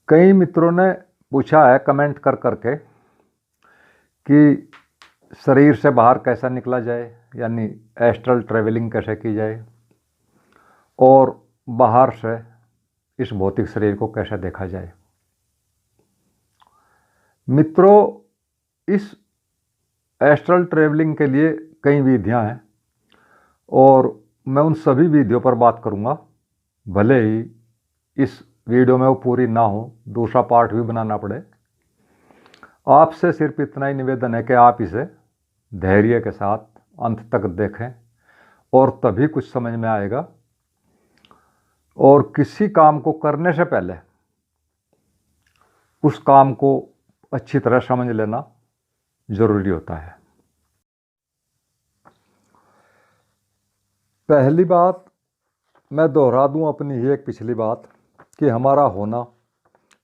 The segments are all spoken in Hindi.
कई मित्रों ने पूछा है कमेंट कर करके कि शरीर से बाहर कैसा निकला जाए, यानी एस्ट्रल ट्रैवलिंग कैसे की जाए और बाहर से इस भौतिक शरीर को कैसे देखा जाए। मित्रों, इस एस्ट्रल ट्रैवलिंग के लिए कई विधियां हैं और मैं उन सभी विधियों पर बात करूंगा। भले ही इस वीडियो में वो पूरी ना हो, दूसरा पार्ट भी बनाना पड़े। आपसे सिर्फ इतना ही निवेदन है कि आप इसे धैर्य के साथ अंत तक देखें और तभी कुछ समझ में आएगा। और किसी काम को करने से पहले उस काम को अच्छी तरह समझ लेना जरूरी होता है। पहली बात मैं दोहरा दूं अपनी ही एक पिछली बात कि हमारा होना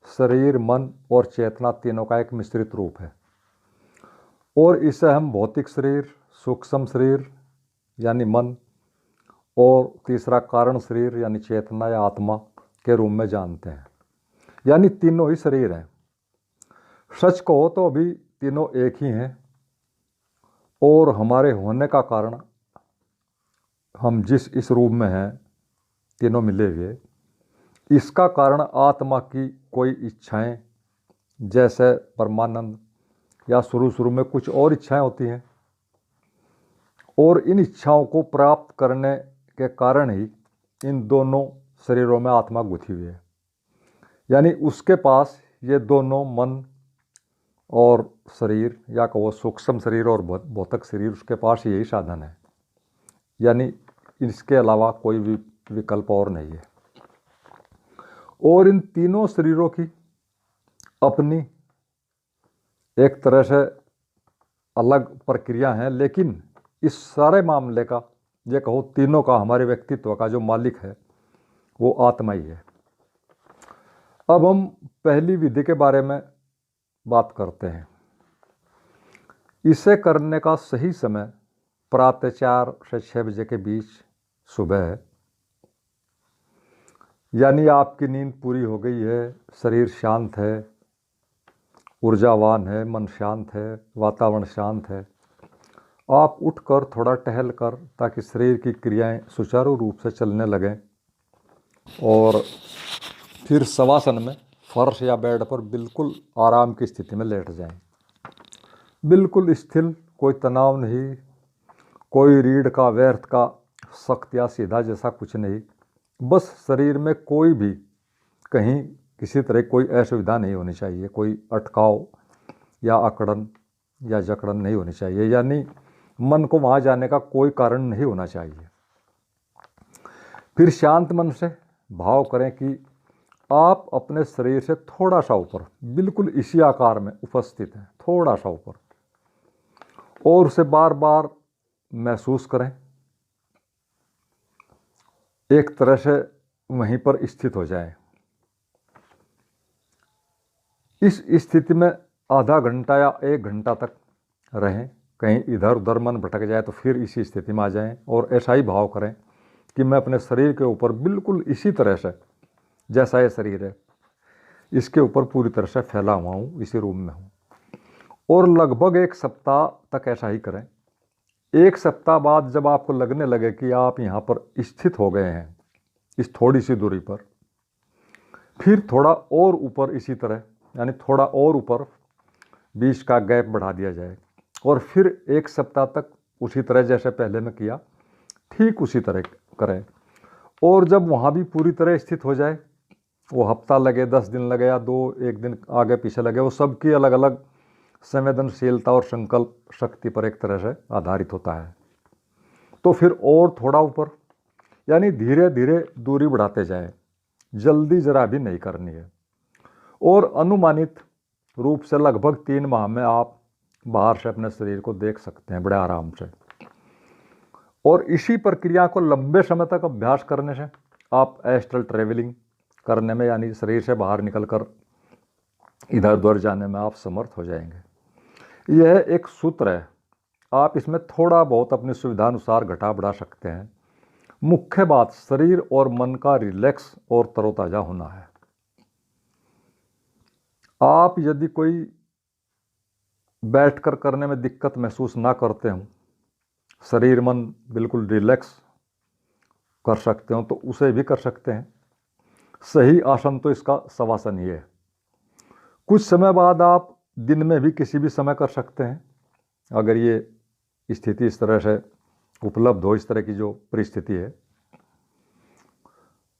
शरीर, मन और चेतना तीनों का एक मिश्रित रूप है और इसे हम भौतिक शरीर, सूक्ष्म शरीर यानी मन और तीसरा कारण शरीर यानी चेतना या आत्मा के रूप में जानते हैं। यानी तीनों ही शरीर हैं। सच कहो तो अभी तीनों एक ही हैं और हमारे होने का कारण हम जिस इस रूप में हैं तीनों मिले हुए, इसका कारण आत्मा की कोई इच्छाएं, जैसे परमानंद या शुरू में कुछ और इच्छाएं होती हैं और इन इच्छाओं को प्राप्त करने के कारण ही इन दोनों शरीरों में आत्मा गुथी हुई है। यानी उसके पास ये दोनों मन और शरीर या कहो सूक्ष्म शरीर और भौतिक शरीर, उसके पास यही साधन है। यानी इसके अलावा कोई भी विकल्प और नहीं है। और इन तीनों शरीरों की अपनी एक तरह से अलग प्रक्रिया है, लेकिन इस सारे मामले का, ये कहो तीनों का, हमारे व्यक्तित्व का जो मालिक है वो आत्मा ही है। अब हम पहली विधि के बारे में बात करते हैं। इसे करने का सही समय प्रातः 4 से 6 बजे के बीच सुबह है। यानी आपकी नींद पूरी हो गई है, शरीर शांत है, ऊर्जावान है, मन शांत है, वातावरण शांत है। आप उठकर थोड़ा टहल कर, ताकि शरीर की क्रियाएं सुचारू रूप से चलने लगें, और फिर शवासन में फर्श या बेड पर बिल्कुल आराम की स्थिति में लेट जाएं। बिल्कुल स्थिर, कोई तनाव नहीं, कोई रीढ़ का, व्यर्थ का, सख्त या सीधा जैसा कुछ नहीं। बस शरीर में कोई भी कहीं किसी तरह कोई असुविधा नहीं होनी चाहिए, कोई अटकाव या अकड़न या जकड़न नहीं होनी चाहिए। यानी मन को वहाँ जाने का कोई कारण नहीं होना चाहिए। फिर शांत मन से भाव करें कि आप अपने शरीर से थोड़ा सा ऊपर, बिल्कुल इसी आकार में उपस्थित हैं, थोड़ा सा ऊपर, और उसे बार बार महसूस करें। एक तरह से वहीं पर स्थित हो जाएं। इस स्थिति में आधा घंटा या 1 घंटा तक रहें। कहीं इधर उधर मन भटक जाए तो फिर इसी स्थिति में आ जाएं और ऐसा ही भाव करें कि मैं अपने शरीर के ऊपर बिल्कुल इसी तरह से, जैसा ये शरीर है, इसके ऊपर पूरी तरह से फैला हुआ हूँ, इसी रूम में हूँ। और लगभग 1 सप्ताह तक ऐसा ही करें। 1 सप्ताह बाद जब आपको लगने लगे कि आप यहाँ पर स्थित हो गए हैं, इस थोड़ी सी दूरी पर, फिर थोड़ा और ऊपर इसी तरह, यानी थोड़ा और ऊपर बीच का गैप बढ़ा दिया जाए और फिर 1 सप्ताह तक उसी तरह जैसे पहले में किया, ठीक उसी तरह करें। और जब वहाँ भी पूरी तरह स्थित हो जाए, वो हफ्ता लगे, 10 दिन लगे या 1 दिन आगे पीछे लगे, वो सबकी अलग अलग संवेदनशीलता और संकल्प शक्ति पर एक तरह से आधारित होता है। तो फिर और थोड़ा ऊपर, यानी धीरे धीरे दूरी बढ़ाते जाएं, जल्दी जरा भी नहीं करनी है। और अनुमानित रूप से लगभग 3 माह में आप बाहर से अपने शरीर को देख सकते हैं बड़े आराम से। और इसी प्रक्रिया को लंबे समय तक अभ्यास करने से आप एस्ट्रल ट्रैवलिंग करने में, यानी शरीर से बाहर निकलकर इधर उधर जाने में आप समर्थ हो जाएंगे। यह एक सूत्र है, आप इसमें थोड़ा बहुत अपनी सुविधानुसार घटा बढ़ा सकते हैं। मुख्य बात शरीर और मन का रिलैक्स और तरोताज़ा होना है। आप यदि कोई बैठकर करने में दिक्कत महसूस ना करते हो, शरीर मन बिल्कुल रिलैक्स कर सकते हो, तो उसे भी कर सकते हैं। सही आसन तो इसका शवासन ही है। कुछ समय बाद आप दिन में भी किसी भी समय कर सकते हैं, अगर ये स्थिति इस तरह से उपलब्ध हो, इस तरह की जो परिस्थिति है।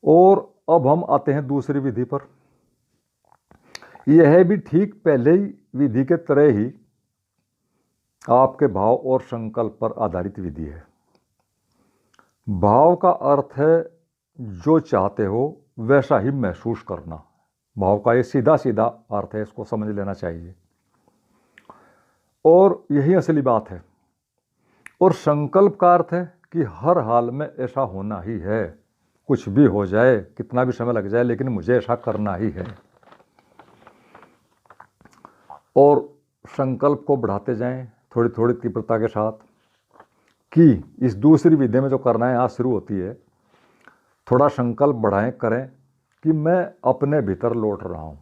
और अब हम आते हैं दूसरी विधि पर। यह भी ठीक पहले ही विधि के तरह ही आपके भाव और संकल्प पर आधारित विधि है। भाव का अर्थ है जो चाहते हो वैसा ही महसूस करना। भाव का ये सीधा सीधा अर्थ है, इसको समझ लेना चाहिए, और यही असली बात है। और संकल्प का अर्थ है कि हर हाल में ऐसा होना ही है, कुछ भी हो जाए, कितना भी समय लग जाए, लेकिन मुझे ऐसा करना ही है। और संकल्प को बढ़ाते जाएं थोड़ी थोड़ी तीव्रता के साथ, कि इस दूसरी विधि में जो करना है यहाँ शुरू होती है, थोड़ा संकल्प बढ़ाएं, करें कि मैं अपने भीतर लौट रहा हूँ।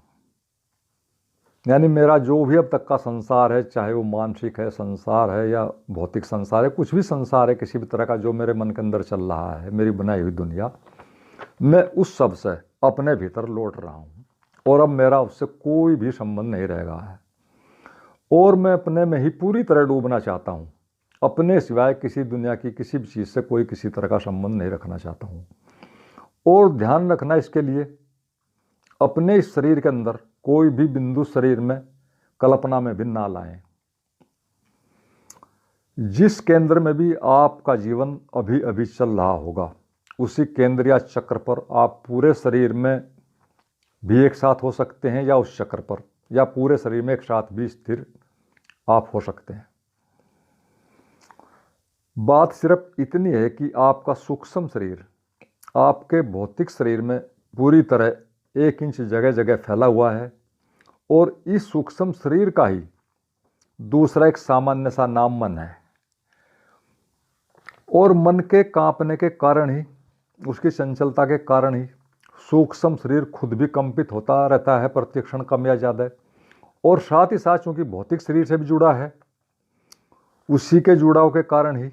यानी मेरा जो भी अब तक का संसार है, चाहे वो मानसिक है संसार है या भौतिक संसार है, कुछ भी संसार है किसी भी तरह का जो मेरे मन के अंदर चल रहा है, मेरी बनाई हुई दुनिया, मैं उस सब से अपने भीतर लौट रहा हूँ। और अब मेरा उससे कोई भी संबंध नहीं रह गया है, और मैं अपने में ही पूरी तरह डूबना चाहता हूँ। अपने सिवाय किसी दुनिया की किसी भी चीज़ से कोई किसी तरह का संबंध नहीं रखना चाहता हूँ। और ध्यान रखना इसके लिए, अपने इस शरीर के अंदर कोई भी बिंदु शरीर में कल्पना में भी ना लाएं। जिस केंद्र में भी आपका जीवन अभी अभी चल रहा होगा, उसी केंद्र या चक्र पर आप पूरे शरीर में भी एक साथ हो सकते हैं, या उस चक्र पर या पूरे शरीर में एक साथ भी स्थिर आप हो सकते हैं। बात सिर्फ इतनी है कि आपका सूक्ष्म शरीर आपके भौतिक शरीर में पूरी तरह 1 इंच जगह जगह फैला हुआ है, और इस सूक्ष्म शरीर का ही दूसरा एक सामान्य सा नाम मन है। और मन के कांपने के कारण ही, उसकी चंचलता के कारण ही सूक्ष्म शरीर खुद भी कंपित होता रहता है प्रत्येक क्षण, कम या ज़्यादा। और साथ ही साथ चूंकि भौतिक शरीर से भी जुड़ा है, उसी के जुड़ाव के कारण ही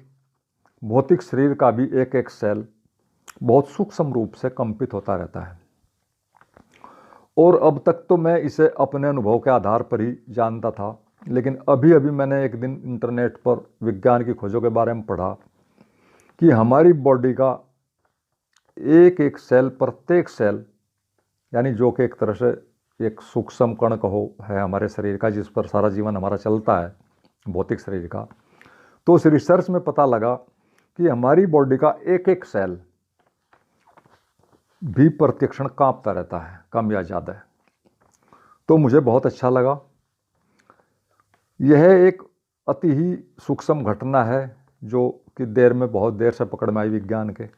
भौतिक शरीर का भी एक एक सेल बहुत सूक्ष्म रूप से कंपित होता रहता है। और अब तक तो मैं इसे अपने अनुभव के आधार पर ही जानता था, लेकिन अभी अभी मैंने एक दिन इंटरनेट पर विज्ञान की खोजों के बारे में पढ़ा कि हमारी बॉडी का एक एक सेल, प्रत्येक सेल, यानी जो कि एक तरह से एक सूक्ष्म कण कहो है हमारे शरीर का, जिस पर सारा जीवन हमारा चलता है, भौतिक शरीर का। तो उस रिसर्च में पता लगा कि हमारी बॉडी का एक एक सेल भी प्रतिक्षण कांपता रहता है, कम या ज़्यादा। तो मुझे बहुत अच्छा लगा। यह एक अति ही सूक्ष्म घटना है जो कि बहुत देर से पकड़ में आई विज्ञान के।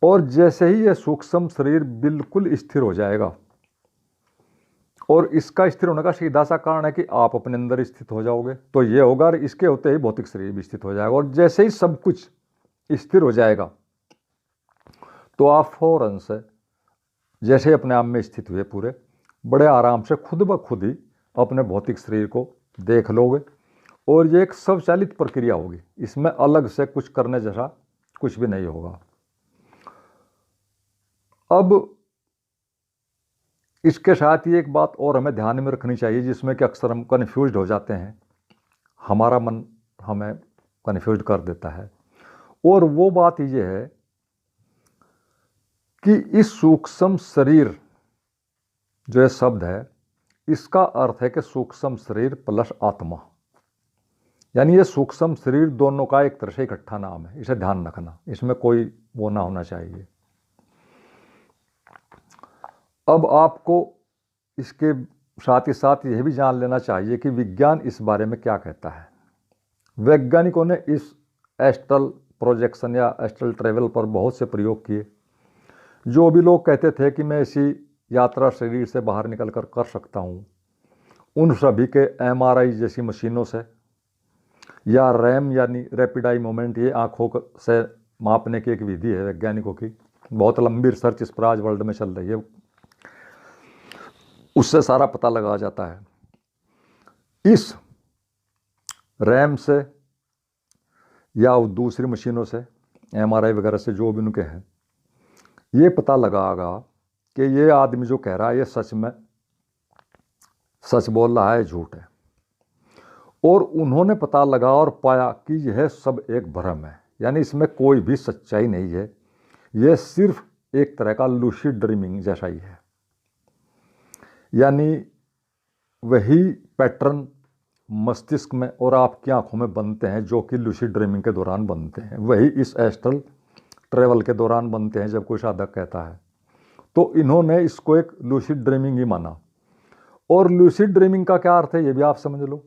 और जैसे ही यह सूक्ष्म शरीर बिल्कुल स्थिर हो जाएगा, और इसका स्थिर होने का सीधा सा कारण है कि आप अपने अंदर स्थित हो जाओगे, तो ये होगा, और इसके होते ही भौतिक शरीर भी स्थित हो जाएगा। और जैसे ही सब कुछ स्थिर हो जाएगा, तो आप फौरन से जैसे अपने आप में स्थित हुए पूरे, बड़े आराम से खुद ब खुद ही अपने भौतिक शरीर को देख लोगे। और ये एक स्वचालित प्रक्रिया होगी, इसमें अलग से कुछ करने जैसा कुछ भी नहीं होगा। अब इसके साथ ही एक बात और हमें ध्यान में रखनी चाहिए, जिसमें कि अक्सर हम कन्फ्यूज्ड हो जाते हैं, हमारा मन हमें कन्फ्यूज कर देता है। और वो बात ये है कि इस सूक्ष्म शरीर जो ये शब्द है, इसका अर्थ है कि सूक्ष्म शरीर प्लस आत्मा, यानी ये सूक्ष्म शरीर दोनों का एक तरह से इकट्ठा नाम है। इसे ध्यान रखना, इसमें कोई वो ना होना चाहिए। अब आपको इसके साथ ही साथ यह भी जान लेना चाहिए कि विज्ञान इस बारे में क्या कहता है। वैज्ञानिकों ने इस एस्ट्रल प्रोजेक्शन या एस्ट्रल ट्रेवल पर बहुत से प्रयोग किए। जो भी लोग कहते थे कि मैं इसी यात्रा शरीर से बाहर निकल कर सकता हूँ, उन सभी के MRI जैसी मशीनों से, या रैम यानी रैपिड आई मूवमेंट, ये आँखों से मापने की एक विधि है वैज्ञानिकों की। बहुत लंबी रिसर्च इस पर आज वर्ल्ड में चल रही है। उससे सारा पता लगा जाता है। इस रैम से या दूसरी मशीनों से, MRI वगैरह से, जो भी उनके हैं, ये पता लगागा कि ये आदमी जो कह रहा है ये सच में सच बोल रहा है, झूठ है। और उन्होंने पता लगा और पाया कि यह सब एक भ्रम है, यानी इसमें कोई भी सच्चाई नहीं है, यह सिर्फ एक तरह का लूसिड ड्रीमिंग जैसा ही है। यानी वही पैटर्न मस्तिष्क में और आपकी आंखों में बनते हैं जो कि लूसिड ड्रीमिंग के दौरान बनते हैं, वही इस एस्ट्रल ट्रेवल के दौरान बनते हैं जब कोई साधक कहता है। तो इन्होंने इसको एक लूसिड ड्रीमिंग ही माना। और लूसिड ड्रीमिंग का क्या अर्थ है ये भी आप समझ लो।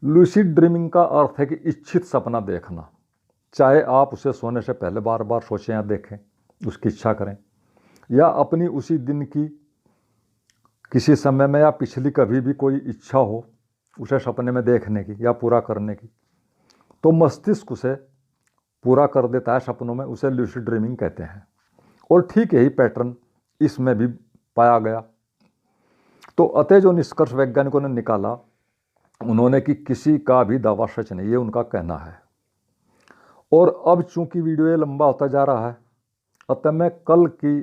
लूसिड ड्रीमिंग का अर्थ है कि इच्छित सपना देखना, चाहे आप उसे सोने से पहले बार बार सोचें या देखें, उसकी इच्छा करें, या अपनी उसी दिन की किसी समय में या पिछली कभी भी कोई इच्छा हो उसे सपने में देखने की या पूरा करने की, तो मस्तिष्क उसे पूरा कर देता है सपनों में, उसे लूसिड ड्रीमिंग कहते हैं। और ठीक यही पैटर्न इसमें भी पाया गया। तो अतः जो निष्कर्ष वैज्ञानिकों ने निकाला, उन्होंने कि किसी का भी दावा सच नहीं, ये उनका कहना है। और अब चूंकि वीडियो ये लंबा होता जा रहा है, अतः मैं कल की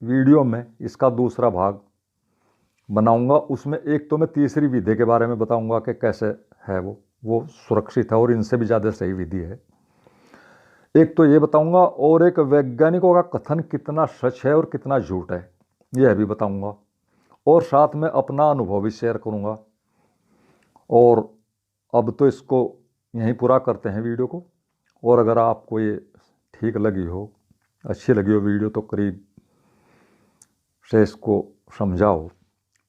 वीडियो में इसका दूसरा भाग बनाऊंगा। उसमें एक तो मैं तीसरी विधि के बारे में बताऊंगा कि कैसे है वो सुरक्षित है और इनसे भी ज़्यादा सही विधि है। एक तो ये बताऊंगा, और एक वैज्ञानिकों का कथन कितना सच है और कितना झूठ है यह भी बताऊंगा, और साथ में अपना अनुभव भी शेयर करूंगा। और अब तो इसको यहीं पूरा करते हैं वीडियो को। और अगर आपको ये ठीक लगी हो, अच्छी लगी हो वीडियो, तो करीब से इसको समझाओ,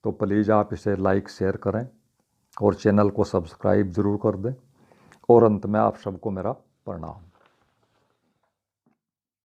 तो प्लीज़ आप इसे लाइक शेयर करें और चैनल को सब्सक्राइब ज़रूर कर दें। और अंत में आप सबको मेरा प्रणाम।